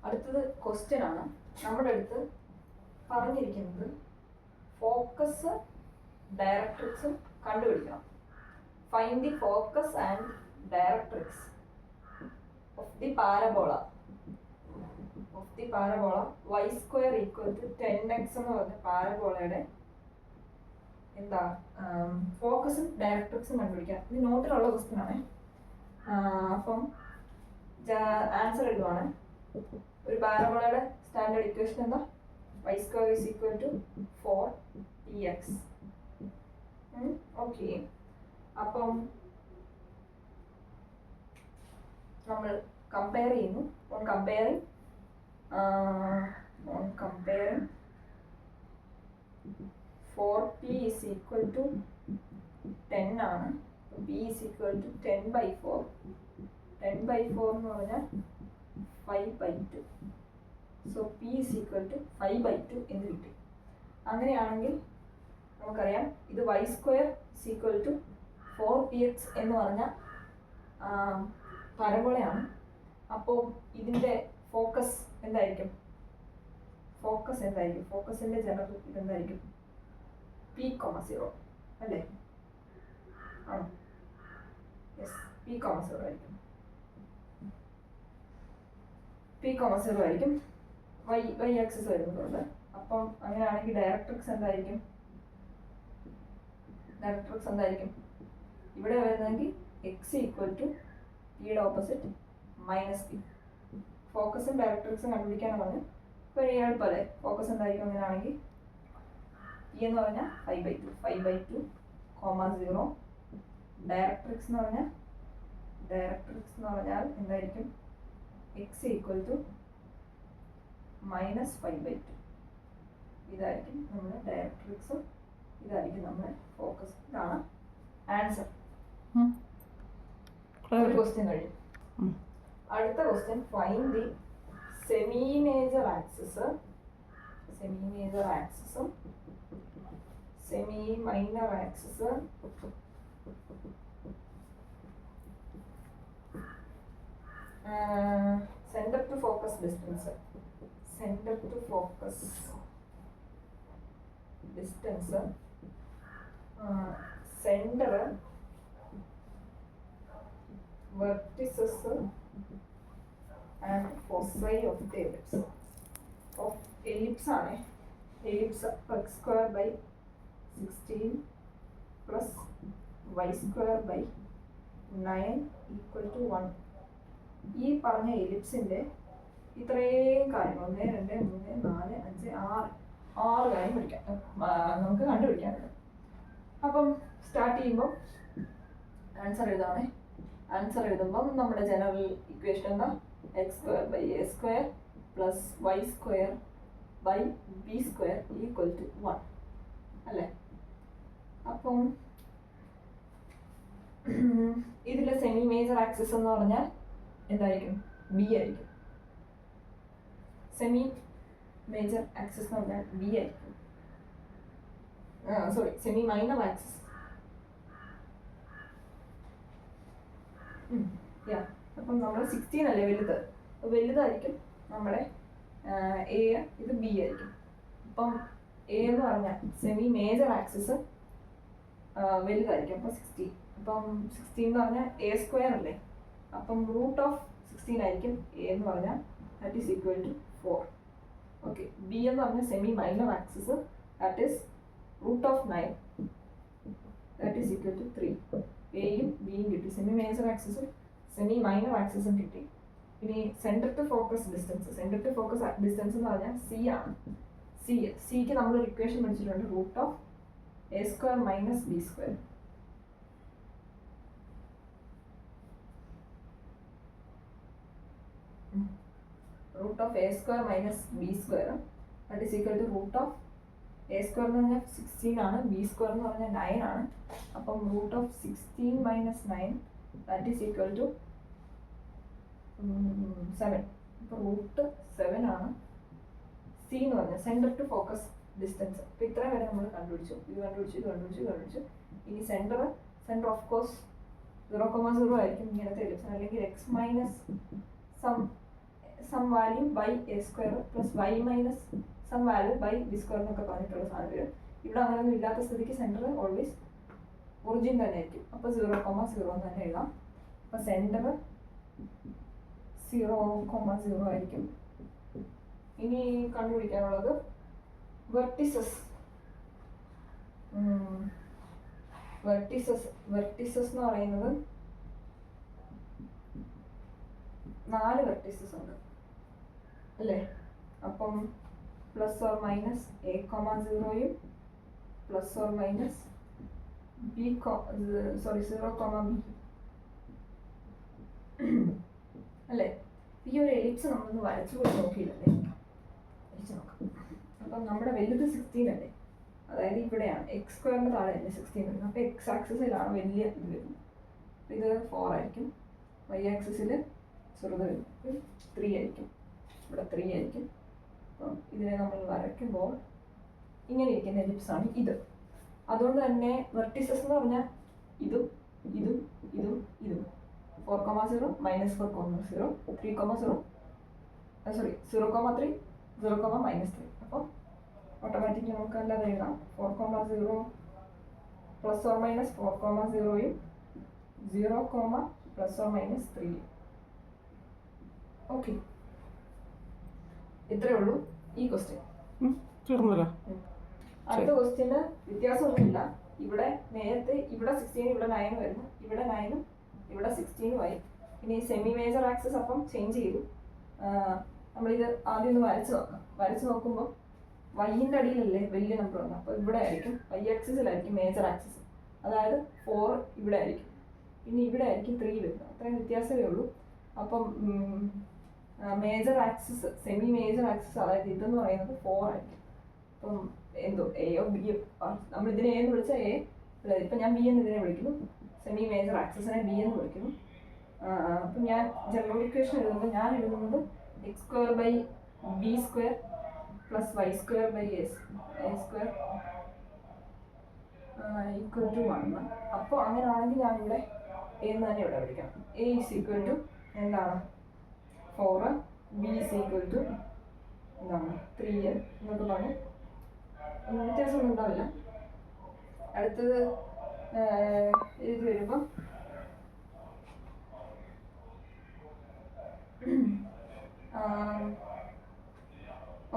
അടുത്തത് ക്വസ്റ്റ്യൻ ആണ്. നമ്മുടെ അടുത്ത് പറഞ്ഞിരിക്കുന്നത് ഫോക്കസ് ഡയറക്ട്രിക്സും കണ്ടുപിടിക്കണം. Find the focus and directrix of the parabola y square equal to 10x എന്ന് പറഞ്ഞ പാരബോളയുടെ എന്താ ഫോക്കസും ഡയറക്ട്രിക്സും കണ്ടുപിടിക്കാം. ഇത് നോട്ടിലുള്ള ക്വസ്റ്റ്യൻ ആണ്. അപ്പം ആൻസർ എഴുതുവാണ്. ഒരു പാരബോളയുടെ സ്റ്റാൻഡേർഡ് ഇക്വേഷൻ എന്താ? y square is equal to 4px. Okay, അപ്പം നമ്മൾ കമ്പയർ ചെയ്യുന്നു. On comparing 4p is equal to 10 ആണ്. p is equal to 10/4. 10/4 എന്ന് പറഞ്ഞാൽ 5/2. So p is equal to 5/2 എന്ന് കിട്ടി. അങ്ങനെയാണെങ്കിൽ നമുക്കറിയാം ഇത് y square is equal to 4px എന്ന് പറഞ്ഞ പരബോളയാണ്. അപ്പോൾ ഇതിൻ്റെ ഫോക്കസ് എന്തായിരിക്കും? ഫോക്കസിൻ്റെ ജനറൽ ഇതെന്തായിരിക്കും? p,0 അല്ലേ? ആണോ? യെസ്, p,0 ആയിരിക്കും. p,0 ആയിരിക്കും. y ആക്സിസ് വരുന്നതുകൊണ്ട്. അപ്പം അങ്ങനെയാണെങ്കിൽ ഡയറക്ട്രിക്സ് എന്തായിരിക്കും? ഇവിടെ വരുന്നെങ്കിൽ x ഈക്വൽ ടു പിയുടെ ഓപ്പോസിറ്റ് -p. ഫോക്കസും ഡയറക്ട്രിക്സും കണ്ടുപിടിക്കാന്ന് പറഞ്ഞു. ഇപ്പോൾ എളുപ്പമല്ലേ? ഫോക്കസ് എന്തായിരിക്കും അങ്ങനെയാണെങ്കിൽ? p എന്ന് പറഞ്ഞാൽ 5/2, 0. ഡയറക്ട്രിക്സ് എന്ന് പറഞ്ഞാൽ എന്തായിരിക്കും? x equal to -5/2. ഇതായിരിക്കും നമ്മുടെ ഡയറക്ട്രിക്സും ഇതായിരിക്കും നമ്മുടെ ഫോക്കസ്. ഇതാണ് ആൻസർ. ഒരു ക്വസ്റ്റ്യൻ കഴിഞ്ഞു. അടുത്ത question, find the semi major ആക്സിസും semi minor axis centre to focus distance centre vertices and foci of the ellipse ആണ്. Ellipse x square by 16 plus y square by 9 equal to 1. ഈ പറഞ്ഞ എലിപ്സിൻ്റെ ഇത്രയും കാര്യങ്ങൾ 1, 2, 3, 4, 5, 6 കാര്യം നമുക്ക് കണ്ടുപിടിക്കാനുണ്ട്. അപ്പം സ്റ്റാർട്ട് ചെയ്യുമ്പോൾ ആൻസർ എഴുതുമ്പം നമ്മുടെ ജനറൽ ഇക്വേഷൻ എന്താ? x square by a square plus y square by b square equal to 1 അല്ലേ? അപ്പം ഇതിലെ സെമി മേജർ ആക്സിസ് എന്ന് പറഞ്ഞാൽ എന്തായിരിക്കും? b ആയിരിക്കും. സെമി മേജർ ആക്സിസ് എന്ന് പറഞ്ഞാൽ b ആയിരിക്കും. സെമി മൈനർ ആക്സിസ് അപ്പം നമ്മൾ 16 അല്ലേ വലുതായിരിക്കും നമ്മുടെ എ. ഇത് ബി ആയിരിക്കും. അപ്പം എ എന്ന് പറഞ്ഞാൽ സെമി മേജർ ആക്സിസ് വലുതായിരിക്കും. അപ്പം 16. അപ്പം 16 എന്ന് പറഞ്ഞാൽ എ സ്ക്വയർ അല്ലേ? അപ്പം റൂട്ട് ഓഫ് 16 ആയിരിക്കും എ എന്ന് പറഞ്ഞാൽ. That is equal to 4. Okay, B എന്ന് പറഞ്ഞാൽ semi minor axis, that is root of 9, that is equal to 3. എയും ബിയും കിട്ടി. സെമി മേജർ ആക്സിസും സെമി മൈനർ ആക്സിസും കിട്ടി. ഇനി സെൻറ്റർ ടു ഫോക്കസ് ഡിസ്റ്റൻസ് എന്ന് പറഞ്ഞാൽ സി ആണ്. സിക്ക് നമ്മളൊരു ഇക്വേഷൻ പഠിച്ചിട്ടുണ്ട്, root of A square minus B square. Root of A square minus B square that is equal to root of A square എന്ന് പറഞ്ഞാൽ 16 ആണ്, ബി സ്ക്വയർ എന്ന് പറഞ്ഞാൽ 9 ആണ്. അപ്പം root of 16 minus 9 that is equal to 7. അപ്പോൾ root 7 ആണ് C എന്ന് പറഞ്ഞാൽ സെൻറ്റർ ടു ഫോക്കസ് ഡിസ്റ്റൻസ്. അപ്പോൾ ഇത്രയും വരെ നമ്മൾ കണ്ടുപിടിച്ചു. ഇത് കണ്ടുപിടിച്ചു. ഇനി സെൻറ്റർ ഓഫ് കോഴ്സ് 0,0 ആയിരിക്കും ഇങ്ങനത്തെ എലിപ്സ്, അല്ലെങ്കിൽ x minus some value by A square plus Y minus some value by B square എന്നൊക്കെ പറഞ്ഞിട്ടുള്ള സാധനം വരും. ഇവിടെ അങ്ങനെയൊന്നും ഇല്ലാത്ത സ്ഥിതിക്ക് സെൻറ്റർ ഓൾവേസ് ഒറിജിൻ തന്നെ ആയിരിക്കും. അപ്പോൾ 0,0 എന്ന് തന്നെ എഴുതാം. അപ്പോൾ സെൻറ്റർ 0,0 ആയിരിക്കും. ഇനി കണ്ടുപിടിക്കാനുള്ളത് വെർട്ടിസസ്. വെർട്ടിസസ് എന്ന് പറയുന്നത് 4 വെർട്ടിസസ് ഉണ്ട് അല്ലേ? അപ്പം പ്ലസ് ഓർ മൈനസ് a,0യും plus or minus b 0,b അല്ലേ? ഈ ഒരു എലിപ്സ് നമ്മളൊന്ന് വരച്ചു കൂടി നോക്കിയില്ലല്ലേ? വരച്ചു നോക്കാം. അപ്പം നമ്മുടെ വലുത് 16 അല്ലേ? അതായത് ഇവിടെയാണ് എക്സ് സ്ക്വയറിൻ്റെ താഴെ അല്ലേ 16 വരുന്നത്. അപ്പോൾ എക്സ് ആക്സിസിലാണ് വലിയ ഇത് വരുന്നത്. അപ്പോൾ ഇത് 4 ആയിരിക്കും. വൈ ആക്സിസിൽ ചെറുത് വരും 3 ആയിരിക്കും. ഇവിടെ 3 ആയിരിക്കും. അപ്പം ഇതിനെ നമ്മൾ വരയ്ക്കുമ്പോൾ ഇങ്ങനെ ഇരിക്കുന്ന എലിപ്സാണ് ഇത്. അതുകൊണ്ട് തന്നെ വെർട്ടിസസ് എന്ന് പറഞ്ഞാൽ ഇതും ഇതും ഇതും ഇതും 4,0 -4,0 3,0 0,3 0,-3. അപ്പോൾ ഓട്ടോമാറ്റിക്കലി നമുക്ക് അല്ലാതെ എഴുതാം 4,0 പ്ലസ് ഓർ മൈനസ് 4,0യും 0,+or-3. ഓക്കെ, ഇത്രയേ ഉള്ളൂ ഈ ക്വസ്റ്റ്യൻ. അടുത്ത ക്വസ്റ്റ്യന് വ്യത്യാസമൊന്നുമില്ല. ഇവിടെ നേരത്തെ ഇവിടെ 16 ഇവിടെ 9 വരുന്നു, ഇവിടെ 9ഉം ഇവിടെ 16ഉമായി. ഇനി സെമി മേജർ ആക്സിസ് അപ്പം ചേഞ്ച് ചെയ്തു. നമ്മളിത് ആദ്യം ഒന്ന് വരച്ച് നോക്കുമ്പോൾ വൈൻ്റെ അടിയിലല്ലേ വലിയ നമ്പർ വന്നത്. അപ്പോൾ ഇവിടെ ആയിരിക്കും വൈ ആക്സിസിലായിരിക്കും മേജർ ആക്സിസ്, അതായത് 4 ഇവിടെ ആയിരിക്കും. പിന്നെ ഇവിടെ ആയിരിക്കും 3 വരുന്നത്. അത്രയും വ്യത്യാസമേ ഉള്ളൂ. അപ്പം major axis semi major axis അതായത് ഇതെന്ന് പറയുന്നത് 4 ആയിരിക്കും. അപ്പം എന്തോ എയോ ബിയോ നമ്മളിതിനെ എ എന്ന് വിളിച്ചാൽ എ, ഇപ്പം ഞാൻ ബി എന്ന് ഇതിനെ വിളിക്കുന്നു. സെമി മേജർ ആക്സിസിനെ ബി എന്ന് വിളിക്കുന്നു. അപ്പം ഞാൻ ജനറൽ ഇക്വേഷൻ എഴുതുമ്പോൾ ഞാൻ എഴുതുന്നത് x²/b² + y²/a² = 1. അപ്പോൾ അങ്ങനെയാണെങ്കിൽ ഞാൻ ഇവിടെ എ എന്ന് തന്നെ ഇവിടെ വിളിക്കണം. a = എന്താണ് 4, b = എന്താണ് 3 എന്നൊക്കെ പറഞ്ഞ് വ്യത്യാസമൊന്നും ഉണ്ടാവില്ല. അടുത്തത് എഴുതി വരുമ്പം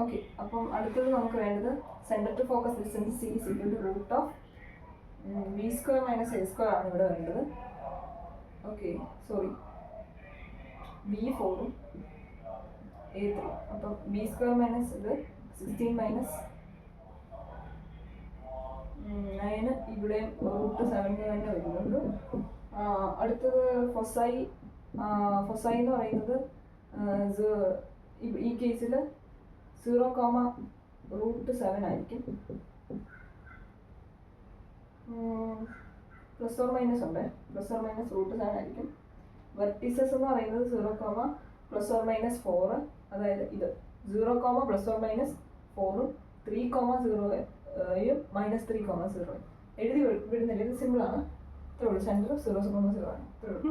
ഓക്കെ. അപ്പം അടുത്തത് നമുക്ക് വേണ്ടത് centre to focus distance c = √(b² - a² ആണ് ഇവിടെ വേണ്ടത്. ഓക്കെ, സോറി, b4ഉം a3. അപ്പം b² - ഇത് 16 - 9 ഇവിടെയും √7 തന്നെ വരുന്നുണ്ട്. അടുത്തത് ഫൊസൈ എന്ന് പറയുന്നത് ഈ കേസിൽ 0,√7 ആയിരിക്കും. പ്ലസ് ഓർ മൈനസ് ഉണ്ട്, +or-√7 ആയിരിക്കും. വെർട്ടിസസ് എന്ന് പറയുന്നത് 0,+or-4, അതായത് ഇത് 0,+or-4ഉം 3,0യും -3,0 എഴുതി വിടുന്നില്ല. ഇത് സിമ്പിളാണ്. ഇത്രേ ഉള്ളൂ. സെൻറ്റർ 0,0 ആണ്. ഇത്രേ ഉള്ളൂ.